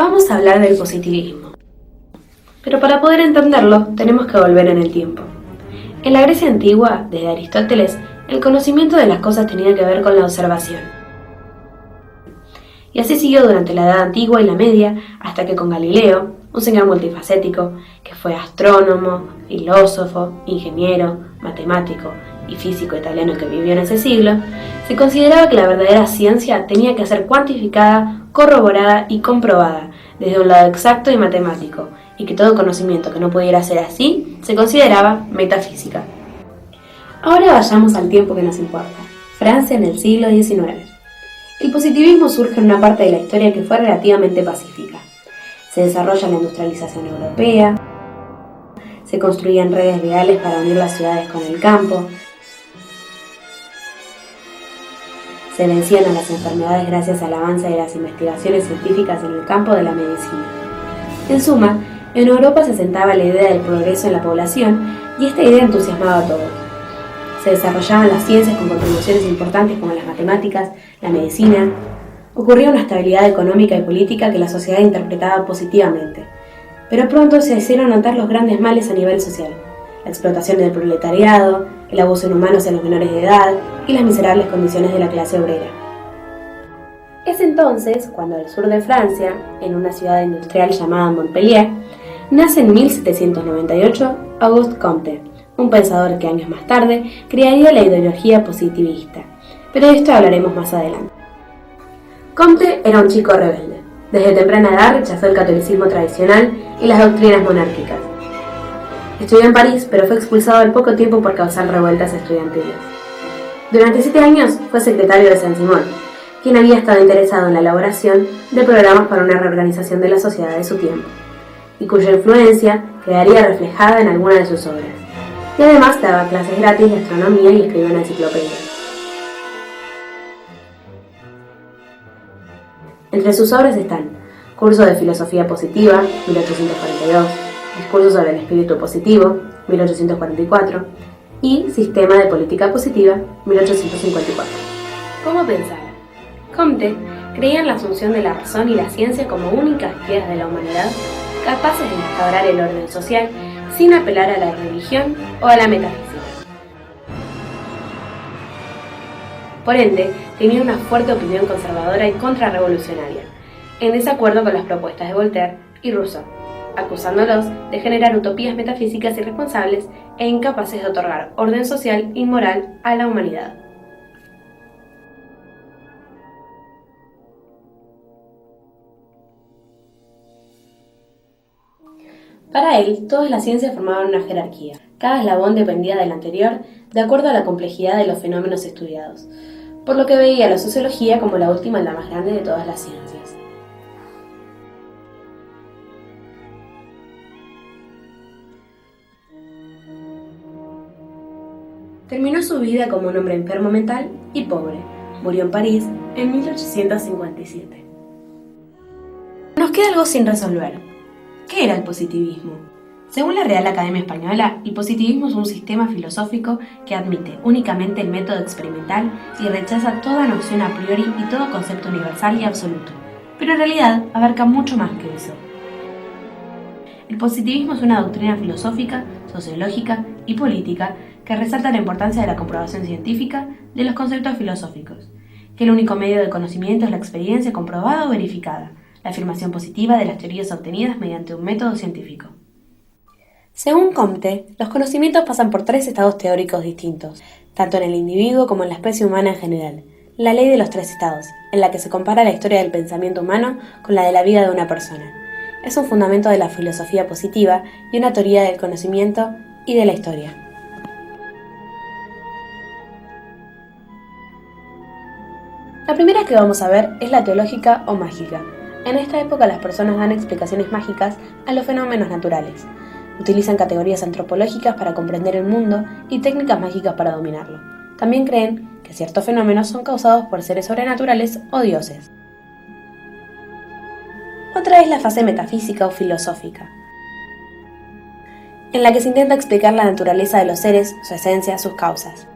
Vamos a hablar del positivismo, pero para poder entenderlo tenemos que volver en el tiempo. En la Grecia antigua, desde Aristóteles, el conocimiento de las cosas tenía que ver con la observación. Y así siguió durante la Edad Antigua y la Media, hasta que con Galileo, un señor multifacético, que fue astrónomo, filósofo, ingeniero, matemático y físico italiano que vivió en ese siglo, se consideraba que la verdadera ciencia tenía que ser cuantificada, corroborada y comprobada, desde un lado exacto y matemático, y que todo conocimiento que no pudiera ser así se consideraba metafísica. Ahora vayamos al tiempo que nos importa, Francia en el siglo XIX. El positivismo surge en una parte de la historia que fue relativamente pacífica. Se desarrolla la industrialización europea, se construían redes viales para unir las ciudades con el campo, se vencían a las enfermedades gracias al avance de las investigaciones científicas en el campo de la medicina. En suma, en Europa se asentaba la idea del progreso en la población y esta idea entusiasmaba a todos. Se desarrollaban las ciencias con contribuciones importantes como las matemáticas, la medicina. Ocurría una estabilidad económica y política que la sociedad interpretaba positivamente. Pero pronto se hicieron notar los grandes males a nivel social: la explotación del proletariado, el abuso inhumano hacia los menores de edad y las miserables condiciones de la clase obrera. Es entonces cuando al sur de Francia, en una ciudad industrial llamada Montpellier, nace en 1798 Auguste Comte, un pensador que años más tarde crearía la ideología positivista, pero de esto hablaremos más adelante. Comte era un chico rebelde. Desde temprana edad rechazó el catolicismo tradicional y las doctrinas monárquicas. Estudió en París, pero fue expulsado al poco tiempo por causar revueltas estudiantiles. Durante 7 años fue secretario de Saint-Simon, quien había estado interesado en la elaboración de programas para una reorganización de la sociedad de su tiempo, y cuya influencia quedaría reflejada en algunas de sus obras. Y además daba clases gratis de astronomía y escribió una enciclopedia. Entre sus obras están Curso de Filosofía Positiva, 1842, Discurso sobre el Espíritu Positivo, 1844, y Sistema de Política Positiva, 1854. ¿Cómo pensar? Comte creía en la asunción de la razón y la ciencia como únicas guías de la humanidad, capaces de instaurar el orden social sin apelar a la religión o a la metafísica. Por ende, tenía una fuerte opinión conservadora y contrarrevolucionaria, en desacuerdo con las propuestas de Voltaire y Rousseau, acusándolos de generar utopías metafísicas irresponsables e incapaces de otorgar orden social y moral a la humanidad. Para él, todas las ciencias formaban una jerarquía. Cada eslabón dependía del anterior de acuerdo a la complejidad de los fenómenos estudiados, por lo que veía la sociología como la última y la más grande de todas las ciencias. Terminó su vida como un hombre enfermo mental y pobre. Murió en París en 1857. Nos queda algo sin resolver. ¿Qué era el positivismo? Según la Real Academia Española, el positivismo es un sistema filosófico que admite únicamente el método experimental y rechaza toda noción a priori y todo concepto universal y absoluto, pero en realidad abarca mucho más que eso. El positivismo es una doctrina filosófica, sociológica y política que resalta la importancia de la comprobación científica de los conceptos filosóficos, que el único medio de conocimiento es la experiencia comprobada o verificada, la afirmación positiva de las teorías obtenidas mediante un método científico. Según Comte, los conocimientos pasan por 3 estados teóricos distintos, tanto en el individuo como en la especie humana en general. La ley de los 3 estados, en la que se compara la historia del pensamiento humano con la de la vida de una persona. Es un fundamento de la filosofía positiva y una teoría del conocimiento y de la historia. La primera que vamos a ver es la teológica o mágica. En esta época las personas dan explicaciones mágicas a los fenómenos naturales. Utilizan categorías antropológicas para comprender el mundo y técnicas mágicas para dominarlo. También creen que ciertos fenómenos son causados por seres sobrenaturales o dioses. Otra es la fase metafísica o filosófica, en la que se intenta explicar la naturaleza de los seres, su esencia, sus causas.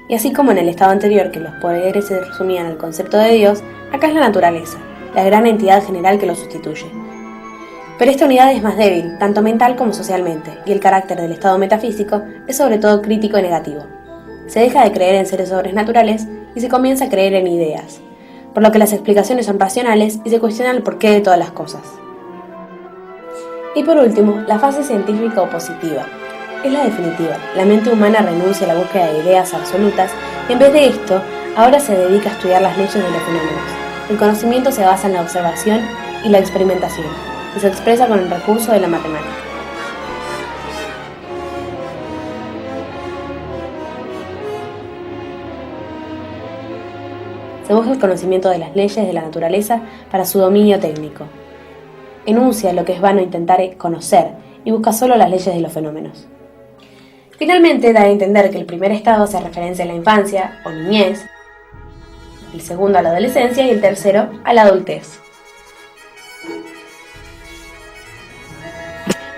Y así como en el estado anterior que los poderes se resumían al concepto de Dios, acá es la naturaleza, la gran entidad general que lo sustituye. Pero esta unidad es más débil, tanto mental como socialmente, y el carácter del estado metafísico es sobre todo crítico y negativo. Se deja de creer en seres sobrenaturales y se comienza a creer en ideas, por lo que las explicaciones son racionales y se cuestiona el porqué de todas las cosas. Y por último, la fase científica o positiva. Es la definitiva. La mente humana renuncia a la búsqueda de ideas absolutas y en vez de esto, ahora se dedica a estudiar las leyes de los fenómenos. El conocimiento se basa en la observación y la experimentación, y se expresa con el recurso de la matemática. Se busca el conocimiento de las leyes de la naturaleza para su dominio técnico. Enuncia lo que es vano intentar conocer y busca solo las leyes de los fenómenos. Finalmente, da a entender que el primer estado hace referencia a la infancia o niñez, el segundo a la adolescencia y el tercero a la adultez.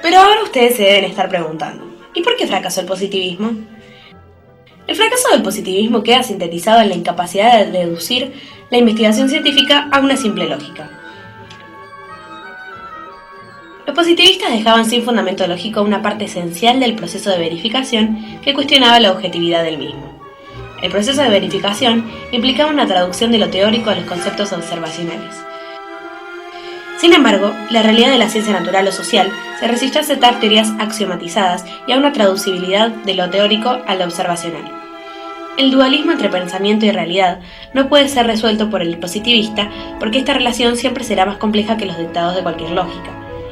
Pero ahora ustedes se deben estar preguntando, ¿y por qué fracasó el positivismo? El fracaso del positivismo queda sintetizado en la incapacidad de reducir la investigación científica a una simple lógica. Los positivistas dejaban sin fundamento lógico una parte esencial del proceso de verificación que cuestionaba la objetividad del mismo. El proceso de verificación implicaba una traducción de lo teórico a los conceptos observacionales. Sin embargo, la realidad de la ciencia natural o social se resistió a aceptar teorías axiomatizadas y a una traducibilidad de lo teórico a lo observacional. El dualismo entre pensamiento y realidad no puede ser resuelto por el positivista porque esta relación siempre será más compleja que los dictados de cualquier lógica,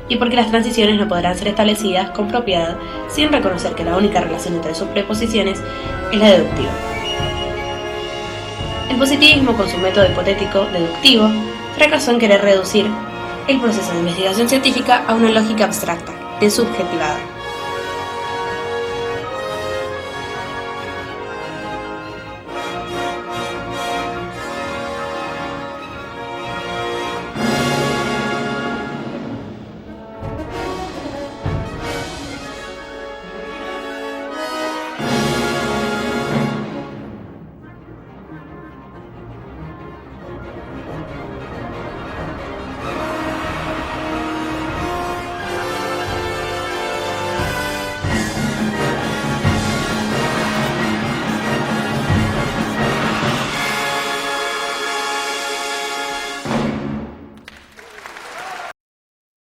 y porque las transiciones no podrán ser establecidas con propiedad sin reconocer que la única relación entre sus preposiciones es la deductiva. El positivismo, con su método hipotético deductivo, fracasó en querer reducir el proceso de investigación científica a una lógica abstracta, desubjetivada.